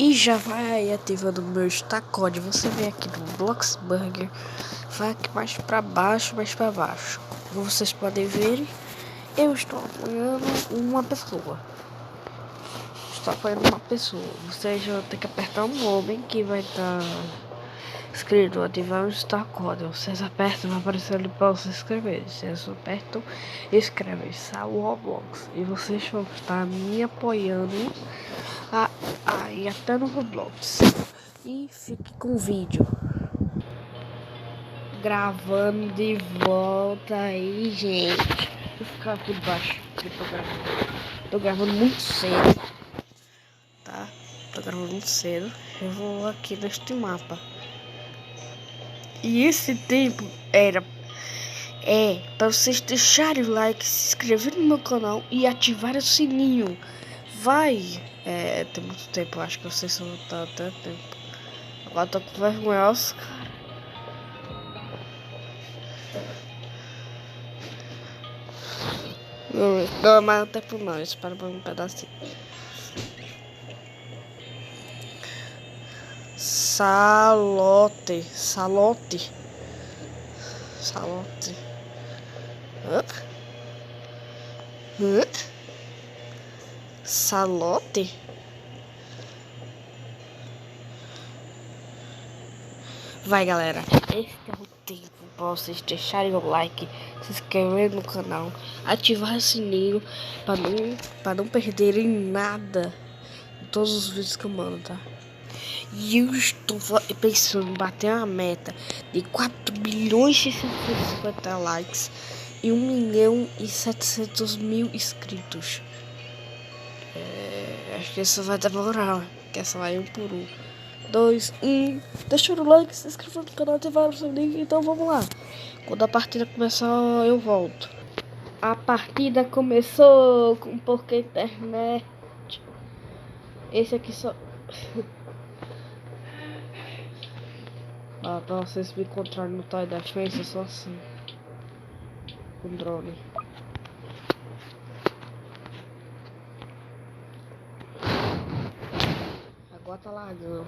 E já vai ativando o meu Stacode. Você vem aqui no Bloxburger, vai aqui mais para baixo, Como vocês podem ver, eu estou apoiando uma pessoa. Você já tem que apertar um homem que vai estar escrito ativar o Stacode. Vocês apertam, vai aparecer ali para você escrever. Vocês apertam e escrevem Sal Roblox. E vocês vão estar me apoiando e até no Roblox. E fique com o vídeo gravando de volta aí, gente. Vou ficar aqui embaixo que eu tô gravando muito cedo, tá? Tô gravando muito cedo. Eu vou aqui neste mapa. E esse tempo para vocês deixarem o like, se inscreverem no meu canal e ativar o sininho. Tem muito tempo, acho que vocês só tá até tempo. Agora tô com vergonha, cara. Não é mais tempo não, espera por um pedacinho. Salote. Salote? Vai, galera, esse é o tempo para vocês deixarem o like, se inscreverem no canal, ativar o sininho para não perderem nada de todos os vídeos que eu mando, tá? E eu estou pensando em bater uma meta de 4 bilhões e 650 likes e 1.700.000 inscritos. Acho que isso vai demorar, porque essa vai um por um. 2, 1. Deixa o like, se inscreva no canal, ativar o sininho. Então vamos lá. Quando a partida começar, eu volto. A partida começou com pouca internet. Esse aqui só. Pra vocês me encontrarem no Toy Defense, é só assim. Com drone. Agora tá largando.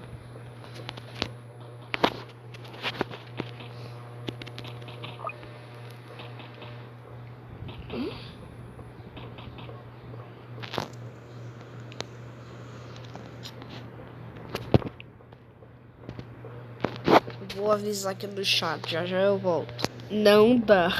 Vou avisar aqui no chat, já eu volto. Não dá.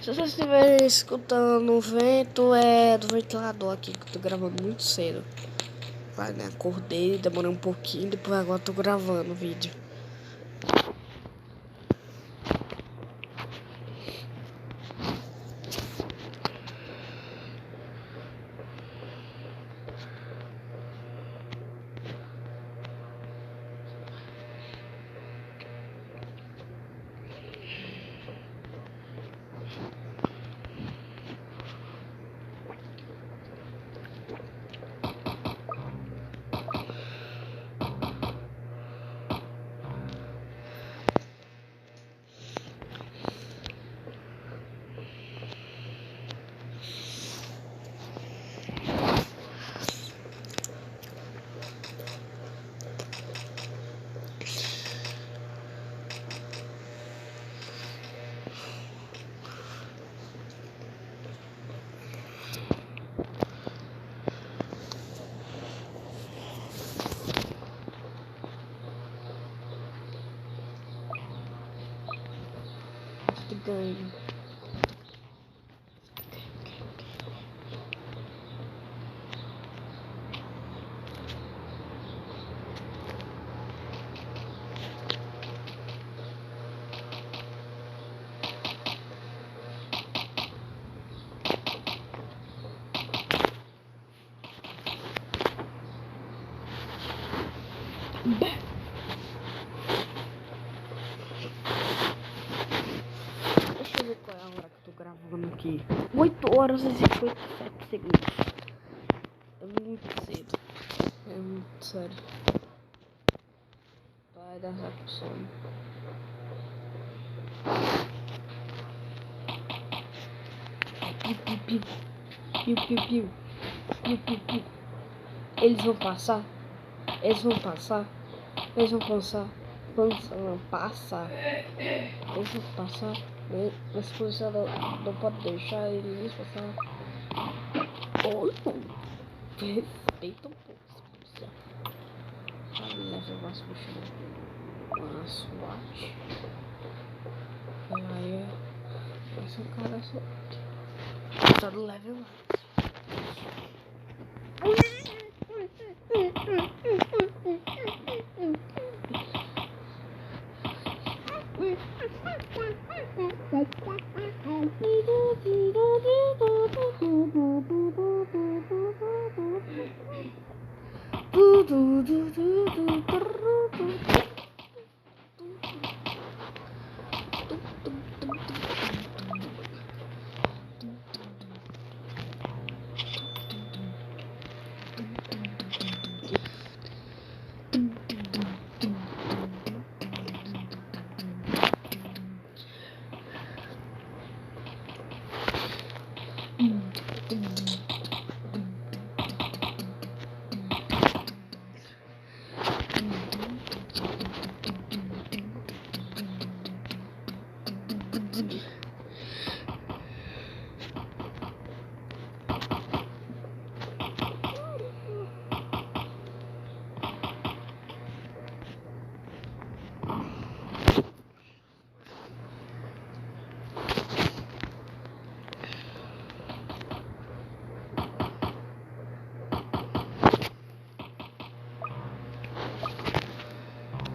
Se vocês estiverem escutando o vento, é do ventilador aqui, que eu tô gravando muito cedo. Vai, né? Acordei, demorei um pouquinho, depois agora tô gravando o vídeo. Que ganho. Deixa eu ver qual é a hora que eu tô gravando aqui. 8 horas e 57 segundos. É muito cedo. É muito sério. Vai dançar com sono. Piu, piu, piu. Piu, piu, piu. Piu, piu, piu. Eles vão passar. Eles vão passar. Eles vão passar. Não, passar. Eles vão passar. Mas polícia não pode deixar eles passar. Oi, respeita um pouco esse policial. Leva o máximo chão. Uma SWAT. Aí vai ser um cara só. Só do level lá.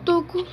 Toco.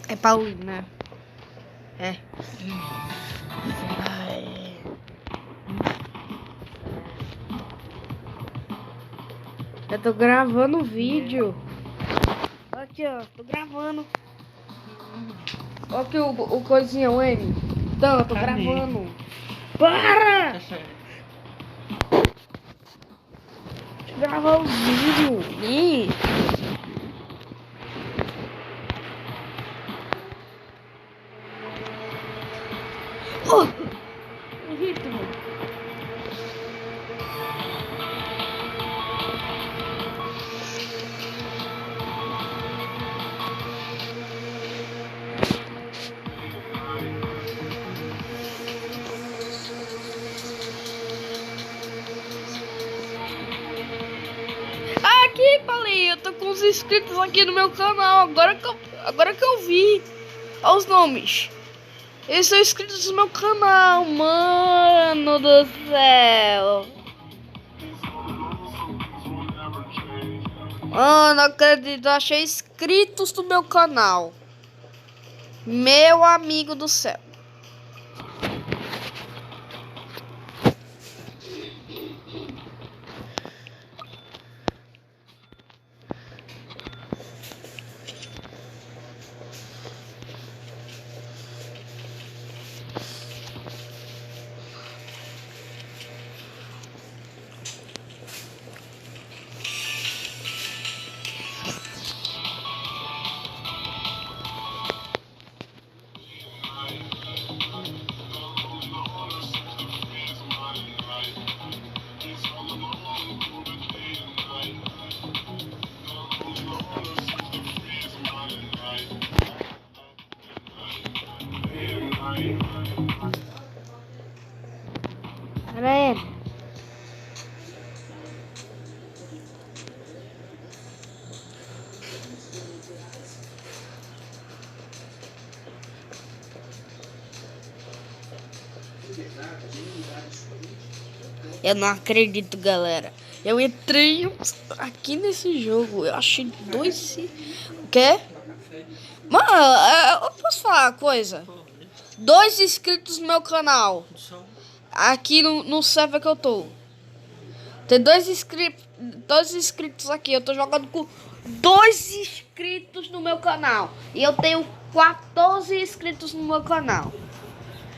É Paulinho, né? É. Ai. Eu tô gravando o vídeo. Aqui, ó. Tô gravando. Ó aqui o coisinha, o M. Então, eu tô gravando. Para! Deixa eu gravar o vídeo. Ih. Oh! Ritmo. Aqui, Paulinho, eu tô com os inscritos aqui no meu canal. Agora que eu vi. Olha os nomes. Eles são inscritos no meu canal, mano do céu. Mano, não acredito, eu achei inscritos no meu canal. Meu amigo do céu. Eu não acredito, galera. Eu entrei aqui nesse jogo. Eu achei dois... O quê? Mano, eu posso falar uma coisa? 2 inscritos no meu canal. Aqui no server que eu tô. Tem 2 inscritos aqui. Eu tô jogando com 2 inscritos no meu canal. E eu tenho 14 inscritos no meu canal.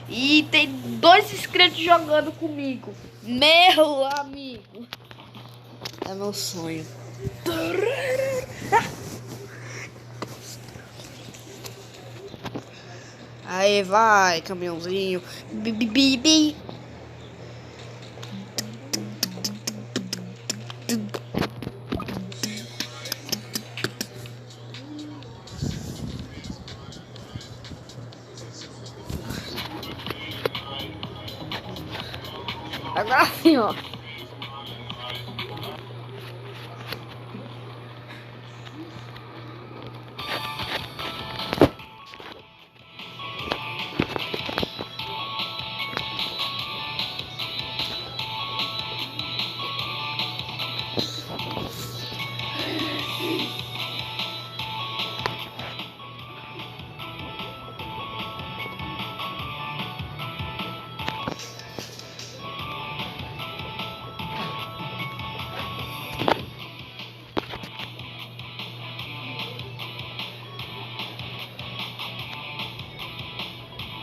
E tem 2 inscritos jogando comigo. Meu amigo. É meu sonho. Aí vai, caminhãozinho. Bi, bi, bi, bi. Agora assim, ó.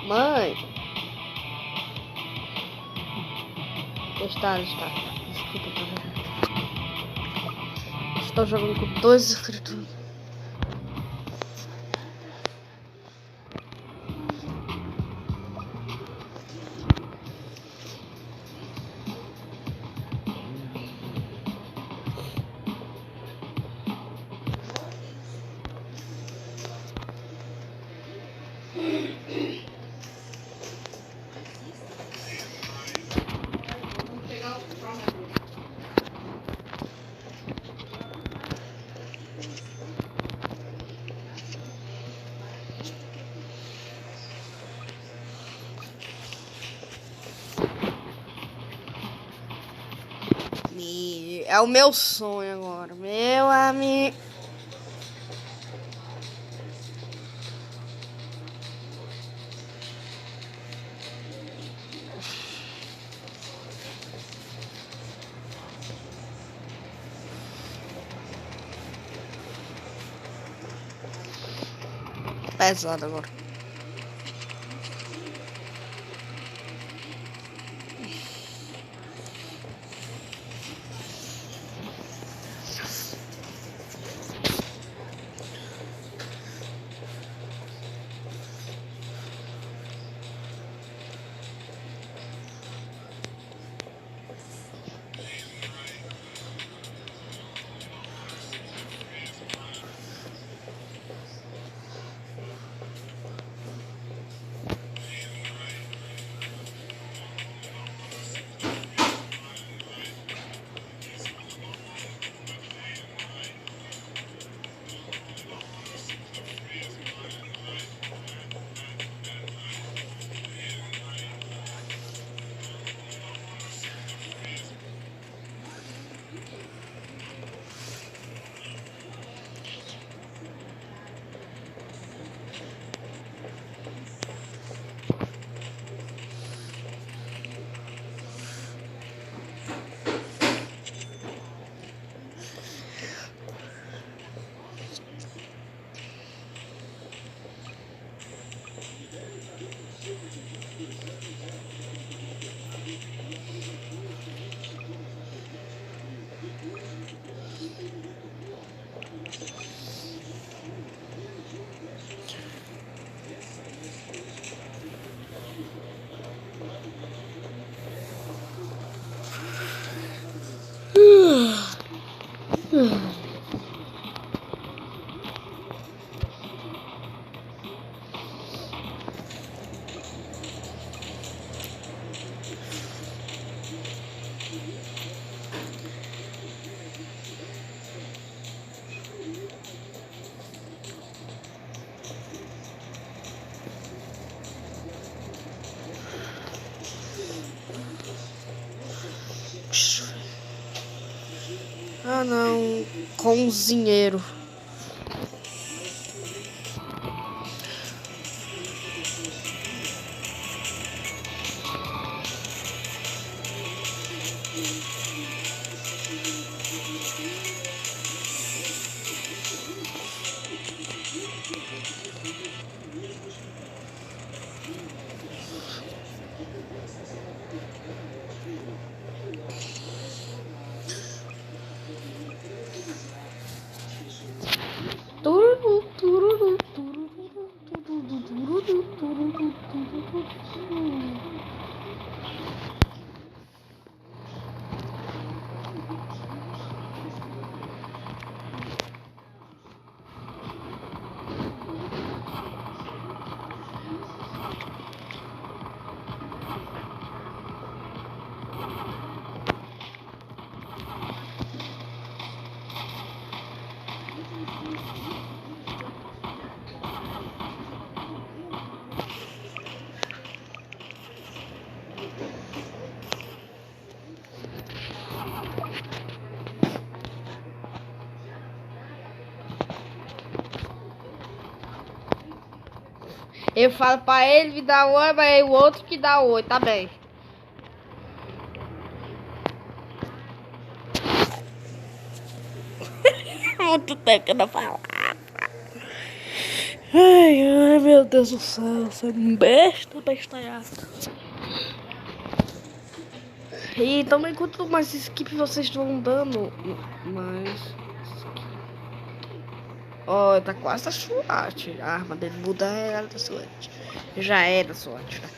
Mãe. Está. Desculpa, estou jogando com 2 inscritos. É o meu sonho agora, meu amigo. Pesado agora. Ah, não. Cozinheiro. Eu falo pra ele me dar oi, mas o outro que dá oi, tá bem. Muito tempo que eu não falo. Ai, meu Deus do céu, você é um bestalhado. E também quanto mais skip vocês estão dando, mas... Ó, tá quase a SWAT. A arma dele muda ela da SWAT. Já é da SWAT, né?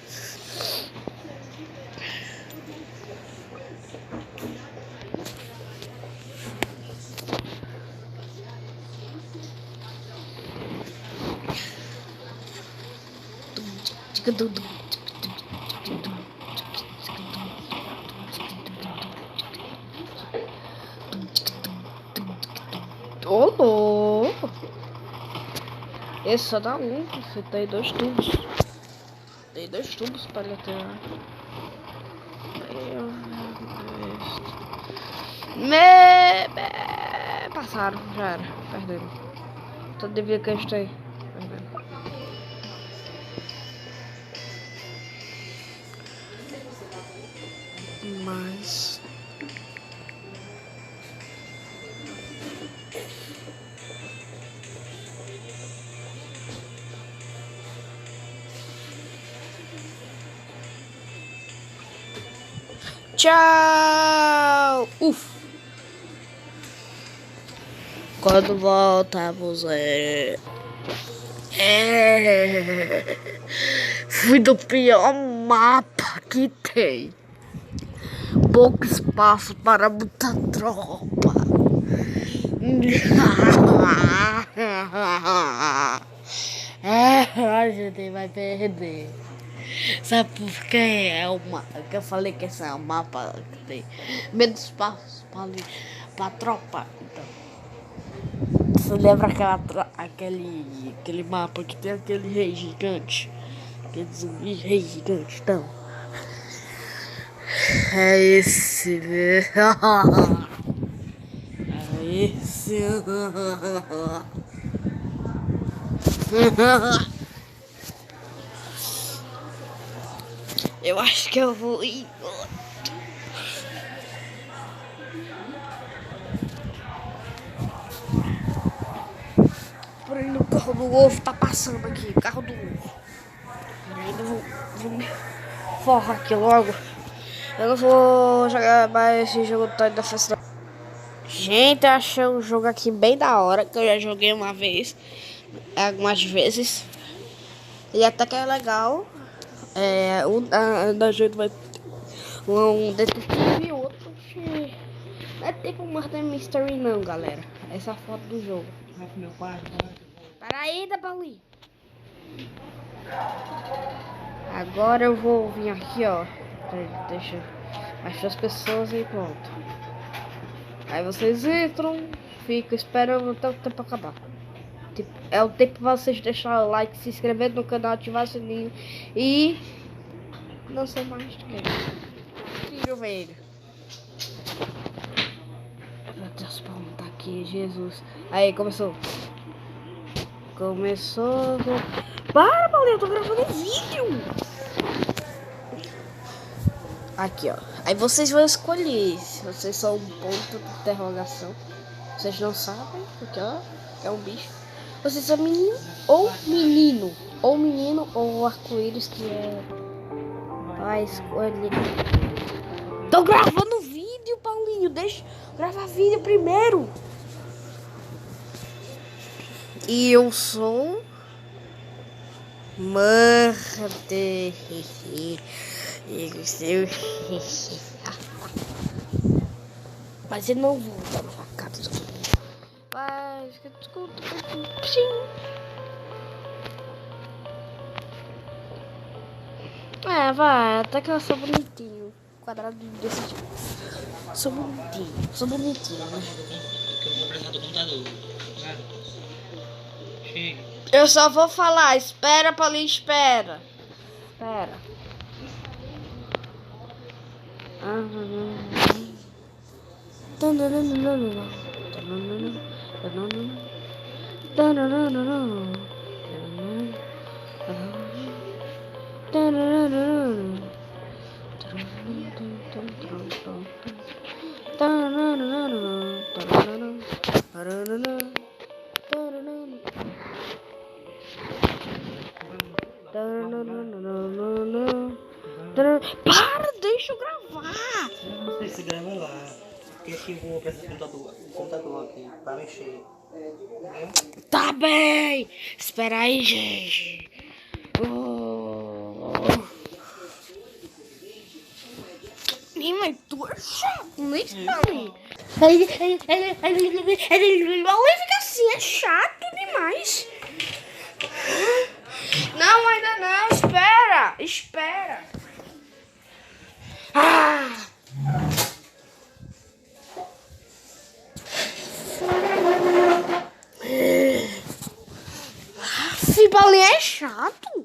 Ô, louco! Esse só dá um, você tem 2 tubos. Tem 2 tubos para ele ter. Passaram, já era. Perderam. Então devia que eu estou. Perderam. Mas... Tchau! Quando voltamos, fui do pior mapa que tem. Pouco espaço para muita tropa. A gente vai perder. Sabe por quê? Que eu falei que esse é um mapa que tem menos espaço pra tropa. Então, você lembra aquele mapa que tem aquele rei gigante? Aquele zumbi rei gigante, então. É esse, né? É esse. Eu acho que eu vou ir. Por aí no carro do ovo tá passando aqui. Carro do ovo. Ainda vou me forrar aqui logo. Eu não vou jogar mais esse jogo da festa. Gente, eu achei o jogo aqui bem da hora. Que eu já joguei uma vez. Algumas vezes. E até que é legal. Da gente vai ter um detetive e outro que não é tipo um Murder Mystery não, galera. Essa é a foto do jogo. Vai pro meu quarto. Peraí, da Pauli. Agora eu vou vir aqui, ó. Deixa mais 2 pessoas e pronto. Aí vocês entram, ficam esperando até o tempo acabar. É o tempo pra vocês deixar o like, se inscrever no canal, ativar o sininho e não sei mais do que. Tiro velho. Meu Deus. aqui, Jesus. Aí, começou. Para, Paulinho, eu tô gravando vídeo. Aqui, ó. Aí vocês vão escolher se vocês são um ponto de interrogação. Vocês não sabem, porque ó, é um bicho. Vocês são menino ou menino. Ou menino ou arco-íris, que é... Vai escolher. Tô gravando vídeo, Paulinho. Deixa eu gravar vídeo primeiro. E eu sou... Morde. Mas eu não vou dar uma facada. Vai, é, vai, até que eu sou bonitinho. Quadrado desse tipo. Sou bonitinho, né? Eu só vou falar, espera, Paulinho, espera. Para, deixa eu gravar. Não sei se grava lá. Porque aqui eu vou precisar do computador aqui pra mexer. Tá bem. Espera aí, gente. Oh. Ih, mas tu é chato, não é isso, Paulinho? Ele fica assim, é chato demais. Não, ainda não, espera. Ah! Esse Paulinho é chato.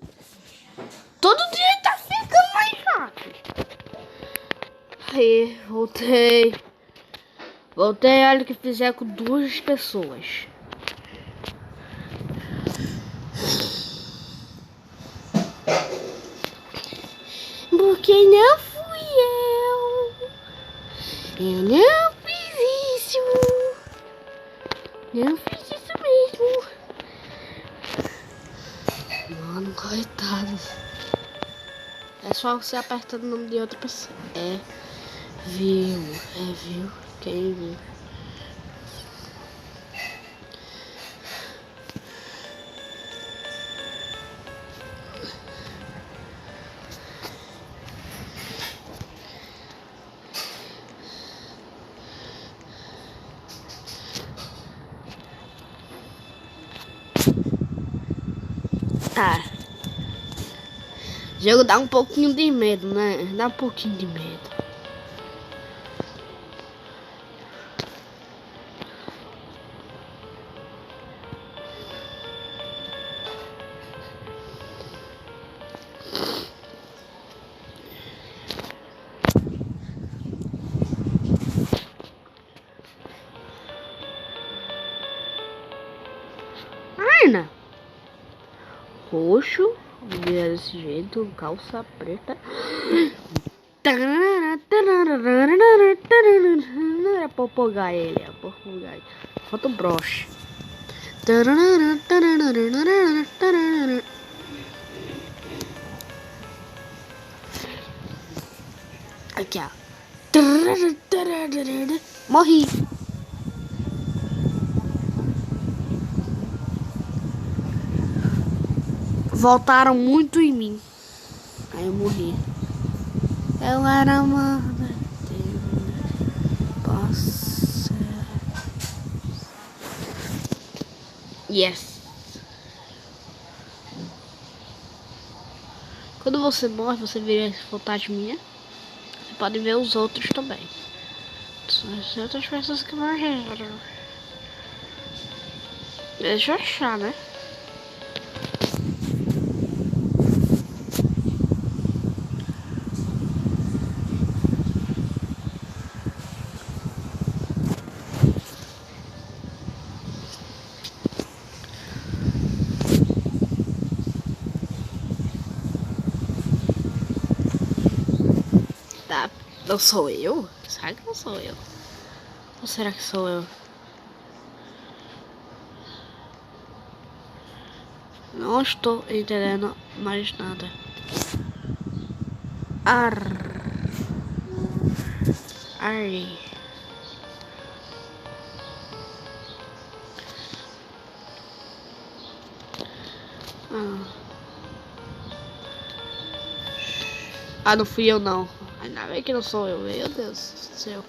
Todo dia tá ficando mais chato. Aí, voltei. Olha o que fizer com 2 pessoas. Porque não fui eu. Eu não fiz isso. Não fiz isso mesmo. Mano, coitado. É só você apertando o nome de outra pessoa. Viu? Quem viu? Tá. O jogo dá um pouquinho de medo, né? Dá um pouquinho de medo. Ana. Roxo, vira desse jeito, calça preta. É papagaio ele, é papagaio. Falta o broche. Aqui, ó. Morri. Voltaram muito em mim. Aí eu morri. Eu era amada. Posso. Yes. Quando você morre, você vira fantasminha. Você pode ver os outros também. São as outras pessoas que morreram. Deixa eu achar, né? Não sou eu? Será que não sou eu? Ou será que sou eu? Não estou entendendo mais nada. Ai. Ah, não fui eu não. Ainda bem que não sou eu. Meu Deus do céu.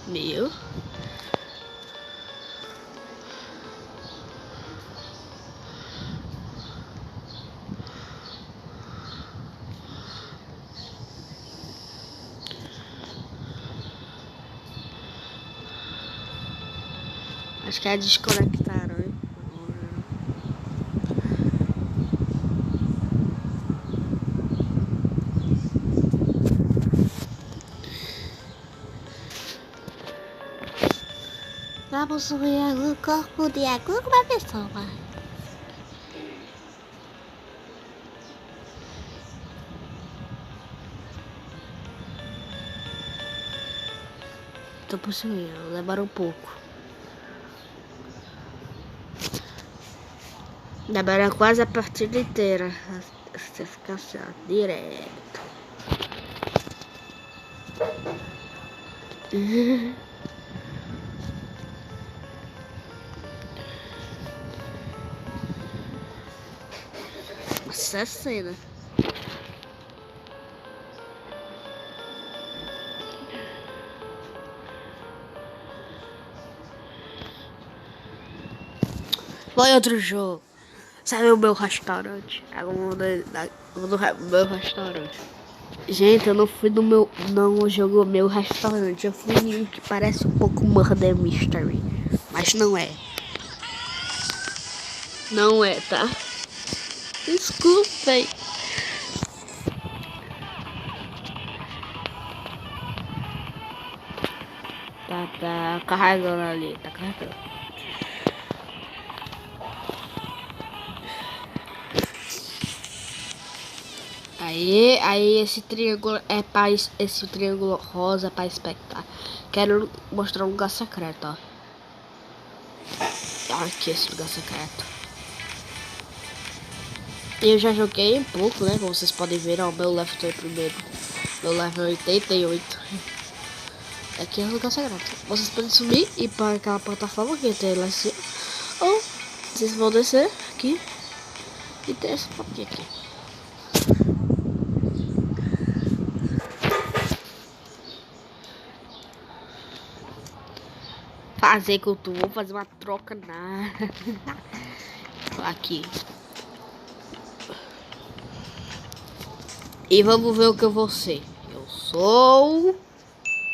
Meu. Acho que é desconectaram, hein? Vamos subir o corpo de alguma pessoa. Tô possuindo, demora um pouco. Demora quase a partida inteira. Você fica assim, ó, direto. Essa cena. Foi outro jogo. Sabe o meu restaurante? Do meu restaurante. Gente, eu não fui no meu. Não jogo meu restaurante. Eu fui em um que parece um pouco Murder Mystery. Mas não é. Não é, tá? Desculpem. Tá carregando ali, tá carregando. Aí esse triângulo é para esse triângulo rosa é para espectar. Quero mostrar um lugar secreto, ó. Aqui esse lugar secreto. Eu já joguei um pouco, né? Como vocês podem ver, ó, meu level foi primeiro. Meu level 88. Aqui é o lugar secreto. Vocês podem subir e ir para aquela plataforma que tem lá em cima. Ou vocês vão descer aqui e ter essa portinha aqui. Fazer que eu tô, vou fazer uma troca na aqui. E vamos ver o que eu vou ser. Eu sou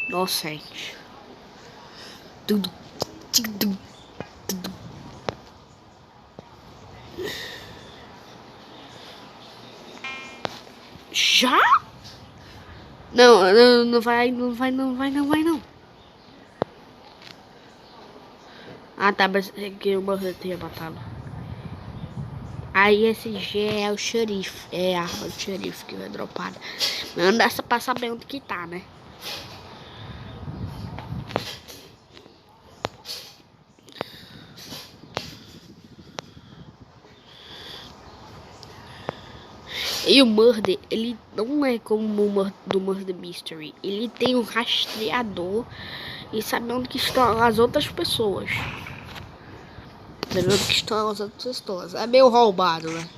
inocente. Tudo. Já? Não vai não. Ah, tá, mas é que eu tinha matado. Aí esse G é o xerife, é a arma do xerife que vai dropada. Manda essa pra saber onde que tá, né? E o Murder, ele não é como o do Murder Mystery. Ele tem um rastreador e sabe onde que estão as outras pessoas. Sabe onde que estão as outras pessoas. É meio roubado, né?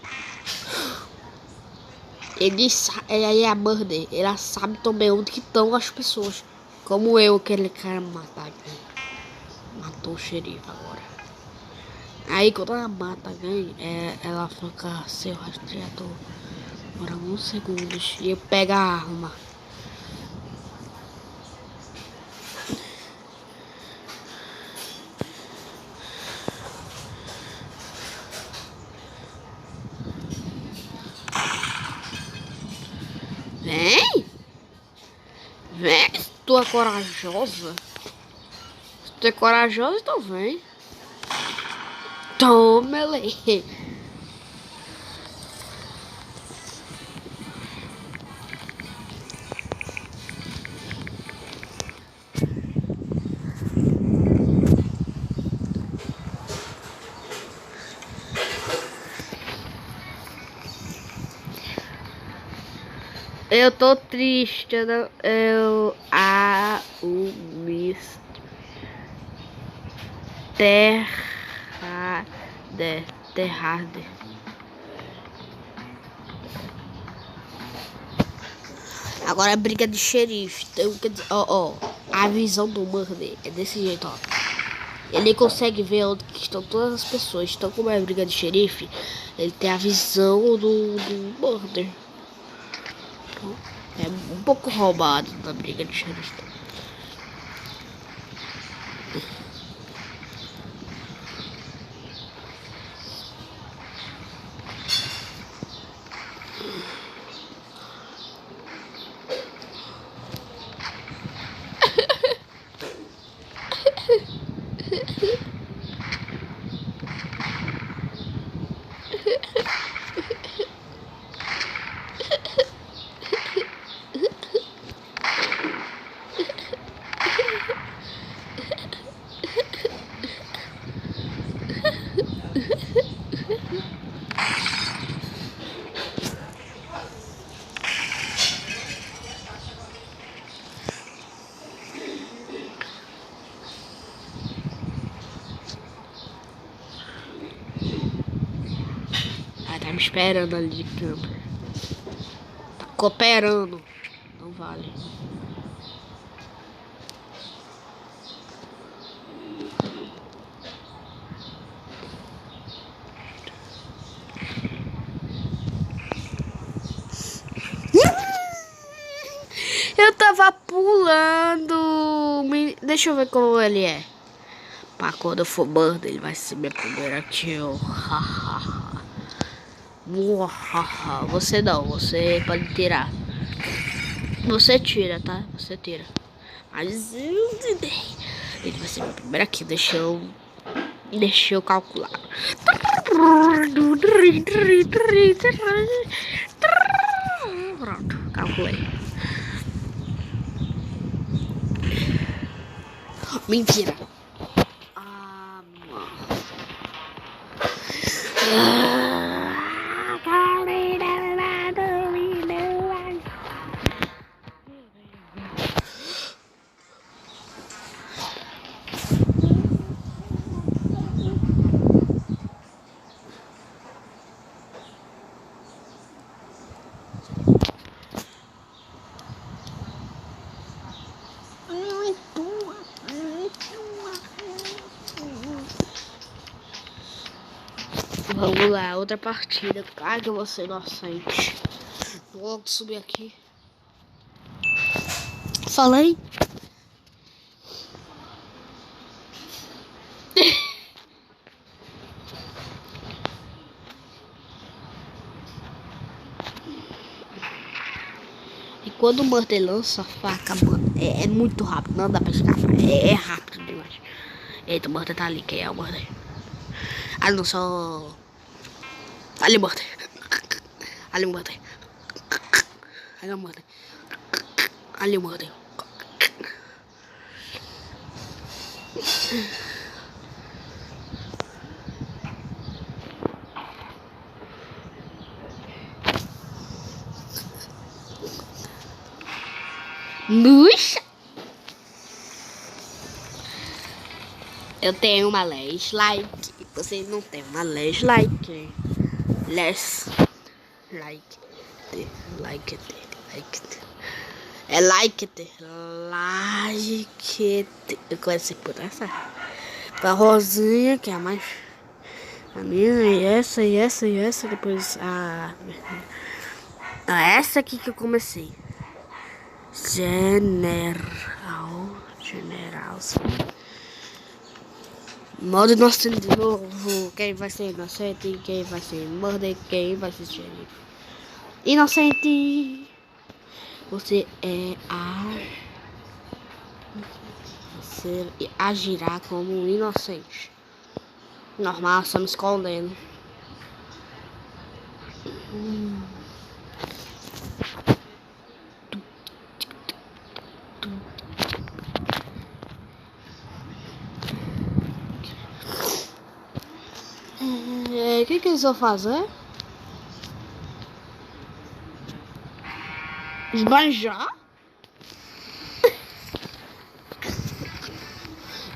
Ele é a Murder, ela sabe também onde que estão as pessoas. Como eu, que ele quer matar alguém. Matou o xerife agora. Aí quando ela mata alguém, ela fica sem o rastreador. Por alguns segundos. E eu pego a arma. Vem! Vem! Se tu é corajosa. Se tu é corajosa, então vem. Toma ele. Eu tô triste, o Miss Terrade. Agora é briga de xerife. Então, quer dizer, a visão do Murder é desse jeito, ó. Ele consegue ver onde que estão todas as pessoas. Então, como é briga de xerife, ele tem a visão do Murder. Então, é um pouco roubado na briga de xerife. Tá me esperando ali de câmera. Tá cooperando. Não vale. Eu tava pulando. Deixa eu ver como ele é. Pra quando eu for banda, ele vai ser minha primeira kill. Você não, você pode tirar. Você tira, tá? Você tira. Mas ele vai ser minha primeira kill. Deixa eu calcular. Pronto, calculei. Mentira. Vamos lá, outra partida. Ai, que eu vou ser inocente. Vou logo subir aqui. Falei. E quando o Murder lança a faca, mano, é muito rápido. Não dá pra escapar. É rápido demais. Eita, o Murder tá ali. Quem é o Murder? Ah, não, só... Ali o Murder. Ali o Murder. Ali o Murder. Ali o Murder. Nossa! Eu tenho uma flashlight. Você não tem uma flashlight. É like. Eu comecei por essa. Pra Rosinha, que é a mais. A minha, e essa. Depois essa aqui que eu comecei. General. Modo inocente de novo. Quem vai ser inocente? Quem vai ser Murder? Quem vai ser xerife? Inocente. Você agirá como um inocente. Normal, só me escondendo. O que eles vão fazer? Esbanjar?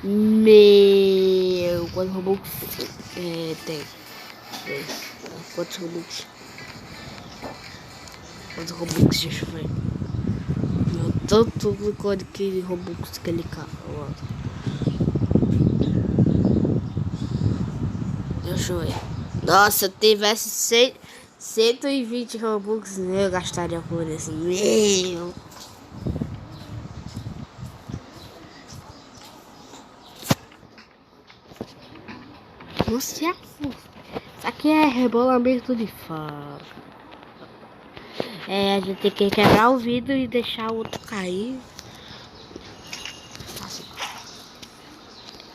Meu... Quantos Robux tem? 3. Quantos Robux? Quantos Robux, deixa eu ver. Meu, tanto código que Robux que ele capa. Deixa eu ver. Nossa, se eu tivesse 120 Robux, eu gastaria por isso. Meu. Nossa, isso aqui é rebolamento de faca. A gente tem que quebrar o vidro e deixar o outro cair. Assim.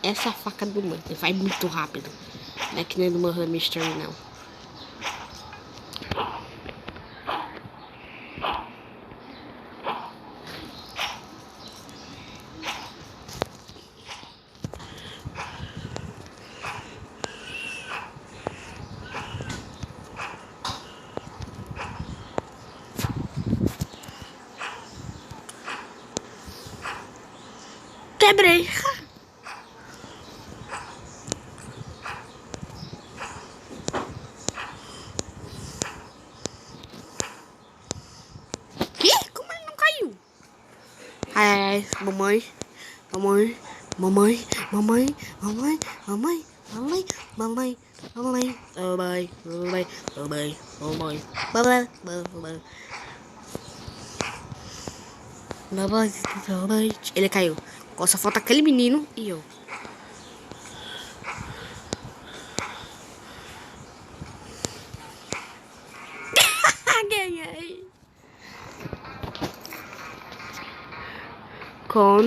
Essa faca do mano vai muito rápido. Não é que nem do Murder Mystery, não. Quebrei. Que? Como ele não caiu? Ai, mamãe, mamãe, mamãe, mamãe, mamãe, mamãe, mamãe, mamãe, mamãe, mamãe, mamãe, mamãe, mamãe, mamãe, mamãe. Mamãe, ele caiu. Só falta aquele menino e eu. Ganhei. Com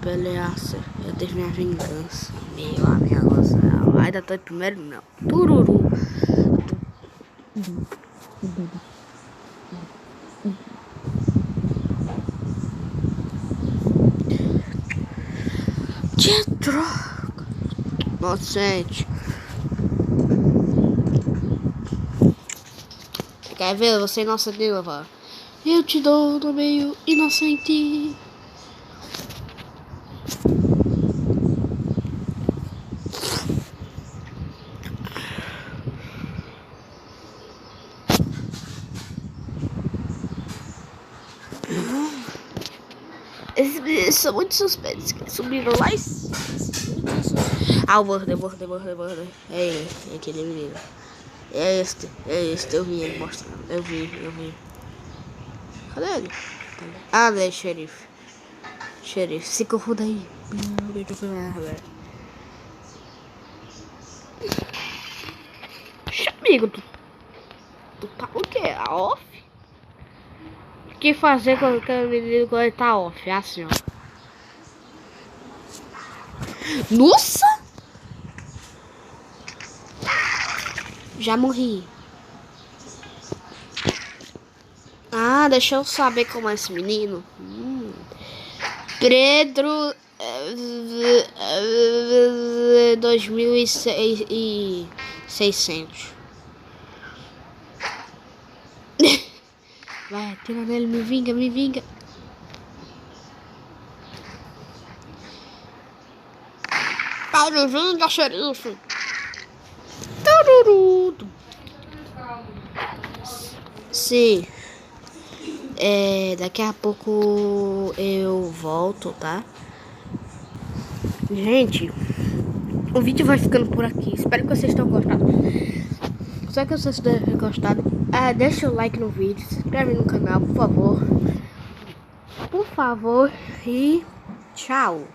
Peleaça. Eu teve minha vingança. Meu amigo, ainda tô em primeiro, não. Tururu. Que droga. Inocente. Quer ver? Você é inocente, Nilva. Eu te dou no meio inocente. Esses meninos são muito suspeitos. Que subiram lá e... Ah, o Border. É ele, é aquele menino. É este, eu vi ele mostrando. Eu vi. Cadê ele? Ah, é xerife. Se confuda aí. Amigo, tu tá o quê? A off? O que fazer com o menino quando ele tá off? É assim, ó. Nossa! Já morri. Ah, deixa eu saber como é esse menino. Pedro 2600. Vai, atira nele, me vinga. Vai, me vinga, xerife. Sim. Daqui a pouco eu volto, tá? Gente, o vídeo vai ficando por aqui. Espero que vocês tenham gostado. Espero que vocês tenham gostado. Deixa o like no vídeo, se inscreve no canal, por favor. E tchau.